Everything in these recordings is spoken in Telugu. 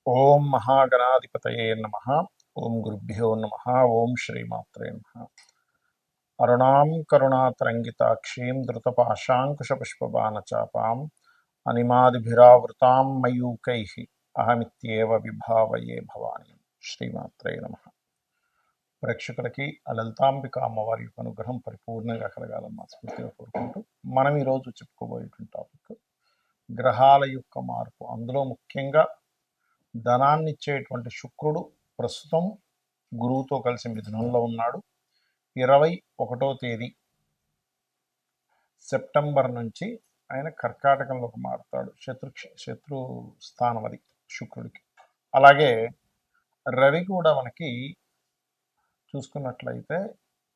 ఓం మహాగణాధిపతయే నమః. ఓం గురుభ్యో నమః. ఓం శ్రీమాత్రే నమః. అరుణాం కరుణాతరంగితాక్షీం ధృతపాశాంకుశపుష్పబాణచాపాం అనిమాదిభిరావృతాం మయూకైః అహమిత్యేవ విభావయే భవాని. శ్రీమాత్రే నమః. ప్రేక్షకులకి ఆ లలితాంబిక అమ్మవారి యొక్క అనుగ్రహం పరిపూర్ణంగా కలగాలని మనస్ఫూర్తిగా కోరుకుంటూ మనం ఈరోజు చెప్పుకోబోయేటువంటి టాపిక్ గ్రహాల యొక్క మార్పు. అందులో ముఖ్యంగా ధనాన్ని ఇచ్చేటువంటి శుక్రుడు ప్రస్తుతం గురువుతో కలిసి మిథునంలో ఉన్నాడు. 21వ తేదీ సెప్టెంబర్ నుంచి ఆయన కర్కాటకంలోకి మారుతాడు. శత్రు స్థానం అది శుక్రుడికి. అలాగే రవి కూడా మనకి చూసుకున్నట్లయితే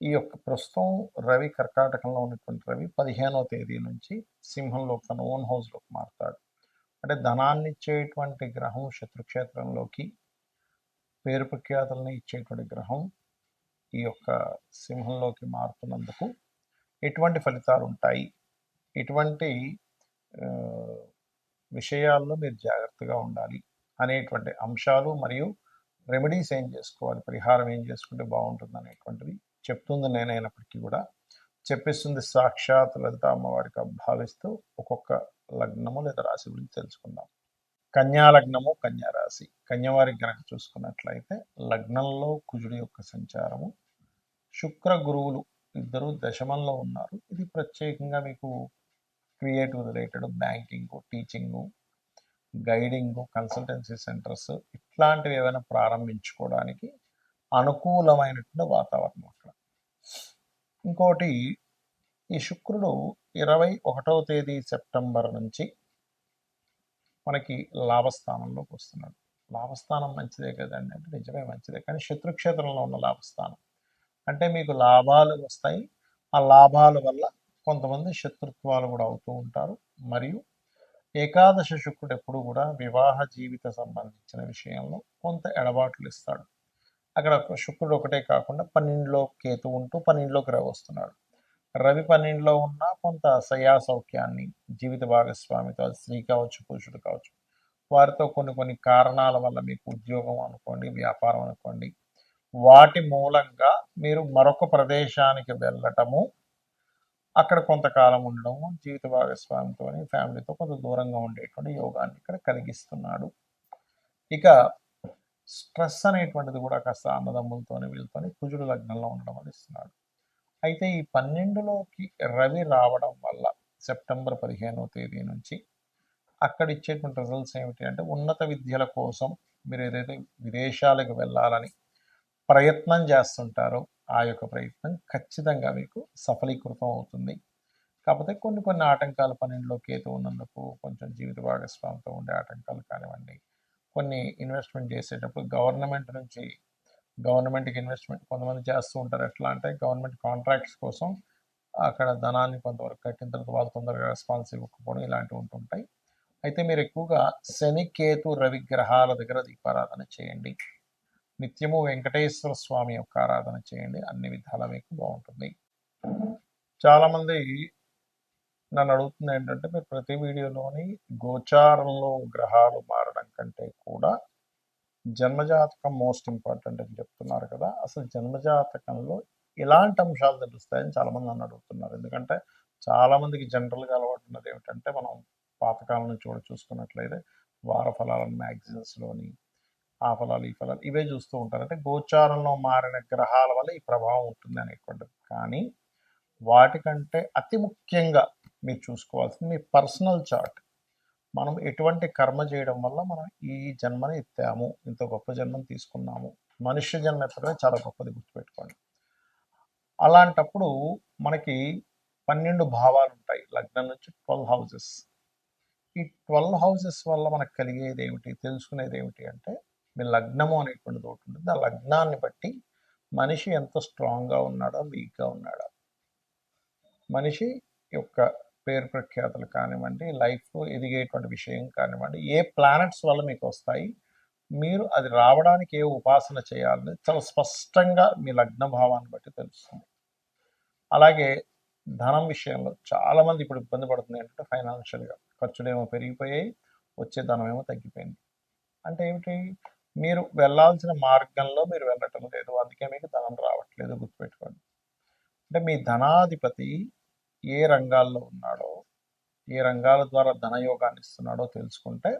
ఈ యొక్క ప్రస్తుతం రవి కర్కాటకంలో ఉన్నటువంటి రవి 15వ తేదీ నుంచి సింహంలో తన ఓన్ హౌస్లోకి మారుతాడు. అంటే ధనాన్ని ఇచ్చేటువంటి గ్రహం శత్రుక్షేత్రంలోకి, పేరు ప్రఖ్యాతులని ఇచ్చేటువంటి గ్రహం ఈ యొక్క సింహంలోకి మారుతున్నందుకు ఎటువంటి ఫలితాలు ఉంటాయి, ఎటువంటి విషయాల్లో మీరు జాగ్రత్తగా ఉండాలి అనేటువంటి అంశాలు మరియు రెమెడీస్ ఏం చేసుకోవాలి, పరిహారం ఏం చేసుకుంటే బాగుంటుంది అనేటువంటిది చెప్తుంది నేనైనప్పటికీ కూడా చెప్పిస్తుంది సాక్షాత్ లలిత అమ్మవారికి భావిస్తూ ఒక్కొక్క లగ్నము లేదా రాశి గురించి తెలుసుకుందాం. కన్యా లగ్నము, కన్యా రాశి. కన్యవారికి కనుక చూసుకున్నట్లయితే లగ్నంలో కుజుడి యొక్క సంచారము, శుక్ర గురువులు ఇద్దరు దశమంలో ఉన్నారు. ఇది ప్రత్యేకంగా మీకు creative related banking, teaching, guiding, consultancy centres ఇట్లాంటివి ఏమైనా ప్రారంభించుకోవడానికి అనుకూలమైనటువంటి వాతావరణం అక్కడ. ఇంకోటి, ఈ శుక్రుడు 21వ తేదీ సెప్టెంబర్ నుంచి మనకి లాభస్థానంలోకి వస్తున్నాడు. లాభస్థానం మంచిదే కదండి అంటే నిజమే మంచిదే, కానీ శత్రుక్షేత్రంలో ఉన్న లాభస్థానం అంటే మీకు లాభాలు వస్తాయి. ఆ లాభాల వల్ల కొంతమంది శత్రుత్వాలు కూడా అవుతూ ఉంటారు. మరియు ఏకాదశ శుక్రుడు ఎప్పుడు కూడా వివాహ జీవిత సంబంధించిన విషయంలో కొంత ఎడబాట్లు ఇస్తాడు. అక్కడ శుక్రుడు ఒకటే కాకుండా 12లో కేతు ఉంటూ 12లోకి రవి వస్తున్నాడు. రవి 12లో ఉన్న కొంత సయా సౌఖ్యాన్ని, జీవిత భాగస్వామితో, స్త్రీ కావచ్చు పురుషుడు కావచ్చు, వారితో కొన్ని కారణాల వల్ల మీకు ఉద్యోగం అనుకోండి, వ్యాపారం అనుకోండి, వాటి మూలంగా మీరు మరొక ప్రదేశానికి వెళ్ళటము, అక్కడ కొంతకాలం ఉండడము, జీవిత భాగస్వామితో ఫ్యామిలీతో కొంత దూరంగా ఉండేటువంటి యోగాన్ని ఇక్కడ కలిగిస్తున్నాడు. ఇక స్ట్రెస్ అనేటువంటిది కూడా కాస్త అన్నదమ్ములతోని వీళ్ళతోని కుజుడు లగ్నంలో ఉండడం వల్ల ఇస్తున్నాడు. అయితే ఈ 12లోకి రవి రావడం వల్ల సెప్టెంబర్ 15వ తేదీ నుంచి అక్కడ ఇచ్చేటువంటి రిజల్ట్స్ ఏమిటి అంటే, ఉన్నత విద్యల కోసం మీరు ఏదైతే విదేశాలకు వెళ్ళాలని ప్రయత్నం చేస్తుంటారో ఆ యొక్క ప్రయత్నం ఖచ్చితంగా మీకు సఫలీకృతం అవుతుంది. కాకపోతే కొన్ని ఆటంకాలు 12లో కేతు ఉన్నందుకు కొంచెం జీవిత భాగస్వామితో ఉండే ఆటంకాలు కానివ్వండి, కొన్ని ఇన్వెస్ట్మెంట్ చేసేటప్పుడు గవర్నమెంట్కి ఇన్వెస్ట్మెంట్ కొంతమంది చేస్తూ ఉంటారు. ఎట్లా అంటే గవర్నమెంట్ కాంట్రాక్ట్స్ కోసం అక్కడ ధనాన్ని కొంతవరకు కట్టిన తర్వాత వాళ్ళు తొందరగా రెస్పాన్స్ ఇవ్వకపోవడం ఇలాంటివి ఉంటుంటాయి. అయితే మీరు ఎక్కువగా శని, కేతు, రవి గ్రహాల దగ్గర దీపారాధన చేయండి. నిత్యము వెంకటేశ్వర స్వామి యొక్క ఆరాధన చేయండి. అన్ని విధాలా మీకు బాగుంటుంది. చాలామంది నన్ను అడుగుతుంది ఏంటంటే, మీరు ప్రతి వీడియోలోని గోచారంలో గ్రహాలు మారడం కంటే కూడా జన్మజాతకం మోస్ట్ ఇంపార్టెంట్ అని చెప్తున్నారు కదా. అసలు జన్మజాతకంలో ఎలాంటి అంశాలు తెలుస్తాయని చాలామంది నన్ను అడుగుతున్నారు. ఎందుకంటే చాలామందికి జనరల్గా అలవాటు ఉన్నది ఏమిటంటే, మనం పాతకాలం నుంచి కూడా చూసుకున్నట్లయితే వార ఫలాలను మ్యాగజైన్స్లోని ఆ ఫలాలు ఈ ఫలాలు ఇవే చూస్తూ ఉంటారు. అంటే గోచారంలో మారిన గ్రహాల వల్ల ఈ ప్రభావం ఉంటుంది అనేటువంటిది. కానీ వాటికంటే అతి ముఖ్యంగా మీరు చూసుకోవాల్సింది మీ పర్సనల్ చార్ట్. మనం ఎటువంటి కర్మ చేయడం వల్ల మనం ఈ జన్మని ఎత్తాము, ఇంత గొప్ప జన్మని తీసుకున్నాము. మనుష్య జన్మ ఎత్తడమే చాలా గొప్పది, గుర్తుపెట్టుకోండి. అలాంటప్పుడు మనకి 12 భావాలు ఉంటాయి, లగ్నం నుంచి 12 హౌసెస్. ఈ 12 హౌసెస్ వల్ల మనకు కలిగేది ఏమిటి, తెలుసుకునేది ఏమిటి అంటే, మీ లగ్నము అనేటువంటిది ఒకటి ఉంటుంది. ఆ లగ్నాన్ని బట్టి మనిషి ఎంత స్ట్రాంగ్గా ఉన్నాడా, వీక్గా ఉన్నాడా, మనిషి యొక్క పేరు ప్రఖ్యాతులు కానివ్వండి, లైఫ్లో ఎదిగేటువంటి విషయం కానివ్వండి, ఏ ప్లానెట్స్ వల్ల మీకు వస్తాయి, మీరు అది రావడానికి ఏ ఉపాసన చేయాలని చాలా స్పష్టంగా మీ లగ్న భావాన్ని బట్టి తెలుస్తుంది. అలాగే ధనం విషయంలో చాలామంది ఇప్పుడు ఇబ్బంది పడుతుంది ఏంటంటే, ఫైనాన్షియల్గా ఖర్చులేమో పెరిగిపోయాయి, వచ్చే ధనం ఏమో తగ్గిపోయింది. అంటే ఏమిటి, మీరు వెళ్ళాల్సిన మార్గంలో మీరు వెళ్ళటం లేదు, అందుకే మీకు ధనం రావట్లేదు. గుర్తుపెట్టుకోండి. అంటే మీ ధనాధిపతి ఏ రంగాల్లో ఉన్నాడో, ఏ రంగాల ద్వారా ధనయోగాన్ని ఇస్తున్నాడో తెలుసుకుంటే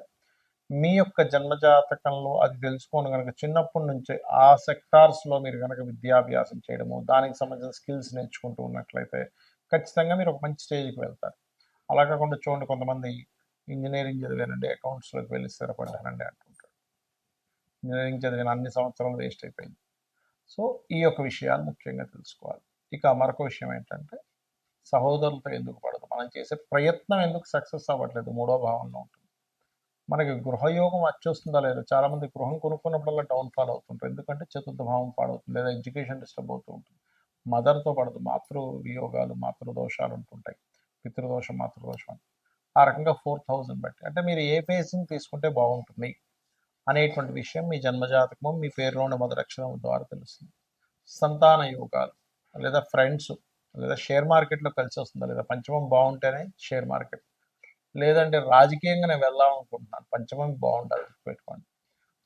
మీ యొక్క జన్మజాతకంలో అది తెలుసుకొని కనుక చిన్నప్పటి నుంచే ఆ సెక్టార్స్లో మీరు కనుక విద్యాభ్యాసం చేయడము, దానికి సంబంధించిన స్కిల్స్ నేర్చుకుంటూ ఉన్నట్లయితే ఖచ్చితంగా మీరు ఒక మంచి స్టేజ్కి వెళ్తారు. అలా కాకుండా చూడండి, కొంతమంది ఇంజనీరింగ్ చదివానండి అకౌంట్స్లోకి వెళ్ళి స్థిరపడ్డానండి అంటుంటారు. ఇంజనీరింగ్ చదివిన అన్ని సంవత్సరాలు వేస్ట్ అయిపోయింది. సో ఈ యొక్క విషయాలు ముఖ్యంగా తెలుసుకోవాలి. ఇక మరొక విషయం ఏంటంటే, సహోదరులతో ఎందుకు పడదు, మనం చేసే ప్రయత్నం ఎందుకు సక్సెస్ అవ్వట్లేదు, మూడో భావంలో ఉంటుంది. మనకి గృహయోగం వచ్చేస్తుందా లేదా, చాలామంది గృహం కొనుక్కున్నప్పుడల్లా డౌన్ఫాల్ అవుతుంటారు. ఎందుకంటే చతుర్థ భావం పాడవుతుంది, లేదా ఎడ్యుకేషన్ డిస్టర్బ్ అవుతూ ఉంటుంది. మదర్తో పడదు, మాతృ వియోగాలు, మాతృదోషాలు ఉంటుంటాయి, పితృదోషం, మాతృదోషం. ఆ రకంగా 4000 బట్టి అంటే మీరు ఏ ఫేసింగ్ తీసుకుంటే బాగుంటుంది అనేటువంటి విషయం మీ జన్మజాతకము, మీ పేరులోని మొదటి అక్షరం ద్వారా తెలుస్తుంది. సంతాన యోగాలు, లేదా ఫ్రెండ్స్, లేదా షేర్ మార్కెట్లో కలిసి వస్తుందా లేదా, పంచమం బాగుంటేనే షేర్ మార్కెట్, లేదంటే రాజకీయంగా నేను వెళ్దామనుకుంటున్నాను, పంచమం బాగుండాలి, పెట్టుకోండి.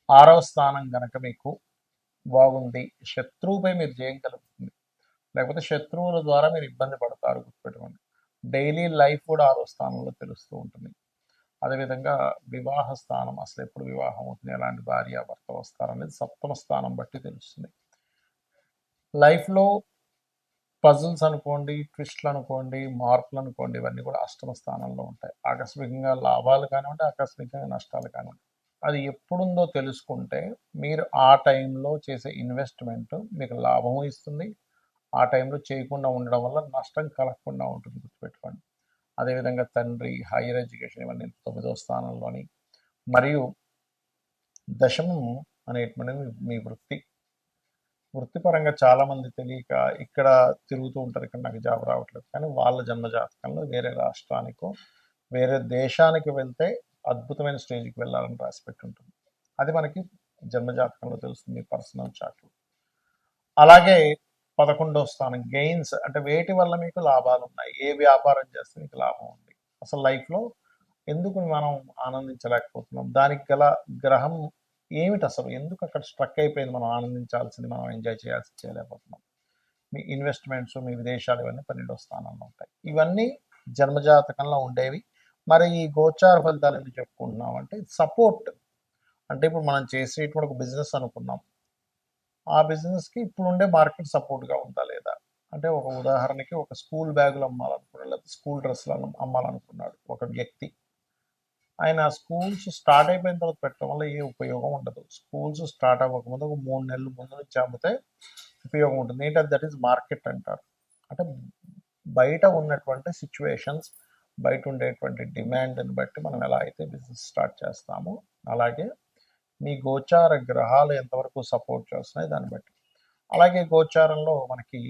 6వ స్థానం కనుక మీకు బాగుంది, శత్రువుపై మీరు జయం కలుగుతుంది, లేకపోతే శత్రువుల ద్వారా మీరు ఇబ్బంది పడతారు, గుర్తుపెట్టుకోండి. డైలీ లైఫ్ కూడా 6వ స్థానంలో తెలుస్తూ ఉంటుంది. అదేవిధంగా వివాహ స్థానం, అసలు ఎప్పుడు వివాహం అవుతుంది, ఎలాంటి భార్య భర్త వస్తారనేది 7వ స్థానం బట్టి తెలుస్తుంది. లైఫ్లో పజిల్స్ అనుకోండి, ట్విస్ట్లు అనుకోండి, మార్పులు అనుకోండి, ఇవన్నీ కూడా 8వ స్థానంలో ఉంటాయి. ఆకస్మికంగా లాభాలు కానివ్వండి, ఆకస్మికంగా నష్టాలు కానివ్వండి, అది ఎప్పుడుందో తెలుసుకుంటే మీరు ఆ టైంలో చేసే ఇన్వెస్ట్మెంట్ మీకు లాభం ఇస్తుంది. ఆ టైంలో చేయకుండా ఉండడం వల్ల నష్టం కలగకుండా ఉంటుంది, గుర్తుపెట్టుకోండి. అదేవిధంగా తండ్రి, హైయర్ ఎడ్యుకేషన్, ఇవన్నీ 9వ స్థానంలోని. మరియు దశమం అనేటువంటిది మీ వృత్తి. వృత్తిపరంగా చాలామంది తెలియక ఇక్కడ తిరుగుతూ ఉంటారు, ఇక్కడ నాకు జాబ్ రావట్లేదు, కానీ వాళ్ళ జన్మజాతకంలో వేరే రాష్ట్రానికో వేరే దేశానికి వెళ్తే అద్భుతమైన స్టేజ్కి వెళ్ళాలని రాసిపెట్టి ఉంటుంది. అది మనకి జన్మజాతకంలో తెలుస్తుంది, పర్సనల్ చార్ట్లో. అలాగే 11వ స్థానం గెయిన్స్, అంటే వేటి వల్ల మీకు లాభాలు ఉన్నాయి, ఏ వ్యాపారం చేస్తే మీకు లాభం ఉంది, అసలు లైఫ్లో ఎందుకు మనం ఆనందించలేకపోతున్నాం, దానికి గల గ్రహం ఏమిటి, అసలు ఎందుకు అక్కడ స్ట్రక్ అయిపోయింది, మనం ఆనందించాల్సింది మనం ఎంజాయ్ చేయాల్సింది చేయలేకపోతున్నాం. మీ ఇన్వెస్ట్మెంట్స్, మీ విదేశాలు, ఇవన్నీ 12వ స్థానంలో ఉంటాయి. ఇవన్నీ జన్మజాతకంలో ఉండేవి. మరి ఈ గోచార ఫలితాలు ఎందుకు చెప్పుకుంటున్నాం అంటే సపోర్ట్. అంటే ఇప్పుడు మనం చేసేటువంటి ఒక బిజినెస్ అనుకున్నాం, ఆ బిజినెస్కి ఇప్పుడు ఉండే మార్కెట్ సపోర్ట్గా ఉందా లేదా. అంటే ఒక ఉదాహరణకి ఒక స్కూల్ బ్యాగులు అమ్మాలనుకున్నాడు, లేదా స్కూల్ డ్రెస్సులు అమ్మాలనుకున్నాడు ఒక వ్యక్తి. ఆయన స్కూల్స్ స్టార్ట్ అయిపోయిన తర్వాత పెట్టడం వల్ల ఏ ఉపయోగం ఉండదు. స్కూల్స్ స్టార్ట్ అవ్వకముందు ఒక 3 నెలల ముందు నుంచి అమ్మితే ఉపయోగం ఉంటుంది. ఏంటంటే దట్ ఈస్ మార్కెట్ అంటారు. అంటే బయట ఉన్నటువంటి సిచ్యువేషన్స్, బయట ఉండేటువంటి డిమాండ్ని బట్టి మనం ఎలా అయితే బిజినెస్ స్టార్ట్ చేస్తామో, అలాగే మీ గోచార గ్రహాలు ఎంతవరకు సపోర్ట్ చేస్తున్నాయి దాన్ని బట్టి. అలాగే గోచారంలో మనకి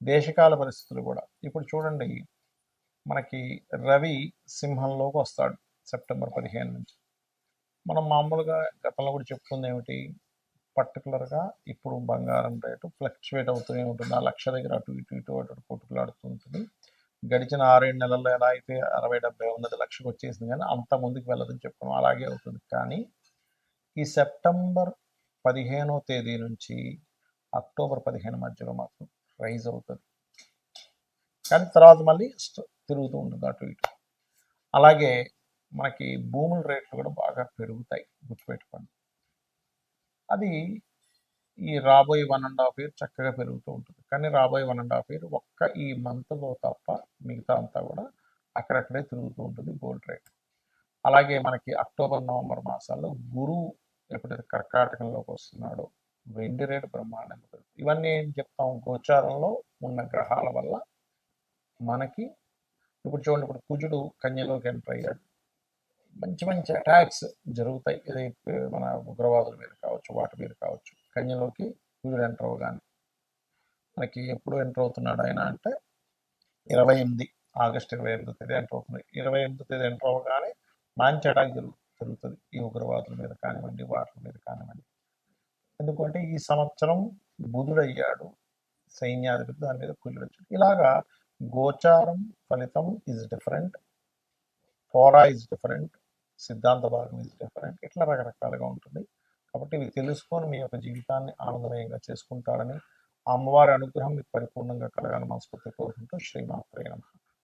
దేశకాల పరిస్థితులు కూడా. ఇప్పుడు చూడండి, మనకి రవి సింహంలోకి వస్తాడు సెప్టెంబర్ 15 నుంచి. మనం మామూలుగా గతంలో కూడా చెప్పుకుంది ఏమిటి, పర్టికులర్గా ఇప్పుడు బంగారం రేటు ఫ్లక్చువేట్ అవుతూనే ఉంటుంది. ఆ లక్ష దగ్గర అటు ఇటు ఇటు అటు కొట్టుకులాడుతూ ఉంటుంది. గడిచిన 6-7 నెలల్లో ఎలా అయితే 60-70 ఉన్నది లక్షకు వచ్చేసింది, కానీ అంత ముందుకు వెళ్ళదని చెప్పుకున్నాం, అలాగే అవుతుంది. కానీ ఈ సెప్టెంబర్ 15వ తేదీ నుంచి అక్టోబర్ 15 మధ్యలో మాత్రం రైజ్ అవుతుంది, కానీ తర్వాత మళ్ళీ తిరుగుతూ ఉంటుంది అటు ఇటు. అలాగే మనకి భూముల రేట్లు కూడా బాగా పెరుగుతాయి, గుర్తుపెట్టుకోండి. అది ఈ రాబోయే 1.5 ఇయర్ చక్కగా పెరుగుతూ ఉంటుంది, కానీ రాబోయే 1.5 ఇయర్ ఒక్క ఈ మంత్లో తప్ప మిగతా అంతా కూడా అక్కడక్కడే తిరుగుతూ ఉంటుంది గోల్డ్ రేట్. అలాగే మనకి అక్టోబర్ నవంబర్ మాసాల్లో గురువు ఎప్పుడైతే కర్కాటకంలోకి వస్తున్నాడో వెండి రేటు బ్రహ్మాండంగా పెరుగుతుంది. ఇవన్నీ ఏం చెప్తాం, గోచారంలో ఉన్న గ్రహాల వల్ల మనకి. ఇప్పుడు చూడండి, ఇప్పుడు కుజుడు కన్యలోకి ఎంటర్ అయ్యాడు, మంచి మంచి అటాక్స్ జరుగుతాయి. ఇది మన ఉగ్రవాదుల మీద కావచ్చు, వాటి మీద కావచ్చు. కన్యలోకి కుజుడు ఎంటర్ అవ్వగానే మనకి ఎప్పుడు ఎంటర్ అవుతున్నాడు ఆయన అంటే 28 ఆగస్టు 28వ తేదీ ఎంటర్ అవుతుంది. 28వ తేదీ ఎంటర్ అవ్వగానే మంచి అటాక్ జరుగుతుంది ఈ ఉగ్రవాదుల మీద కానివ్వండి, వాటి మీద కానివ్వండి. ఎందుకంటే ఈ సంవత్సరం బుధుడయ్యాడు సైన్యాధిపతి, దాని మీద కుజుడు వచ్చాడు. ఇలాగా గోచారం ఫలితం ఈజ్ డిఫరెంట్, ఫోరా ఈజ్ డిఫరెంట్, సిద్ధాంత భాగం ఇది డిఫరెంట్, ఇట్లా రకరకాలుగా ఉంటుంది. కాబట్టి ఇవి తెలుసుకొని మీ యొక్క జీవితాన్ని ఆనందమయంగా చేసుకుంటారని, ఆ అమ్మవారి అనుగ్రహం మీకు పరిపూర్ణంగా కలగాలని మనస్ఫూర్తిగా కోరుకుంటూ శ్రీమాత్రే నమః.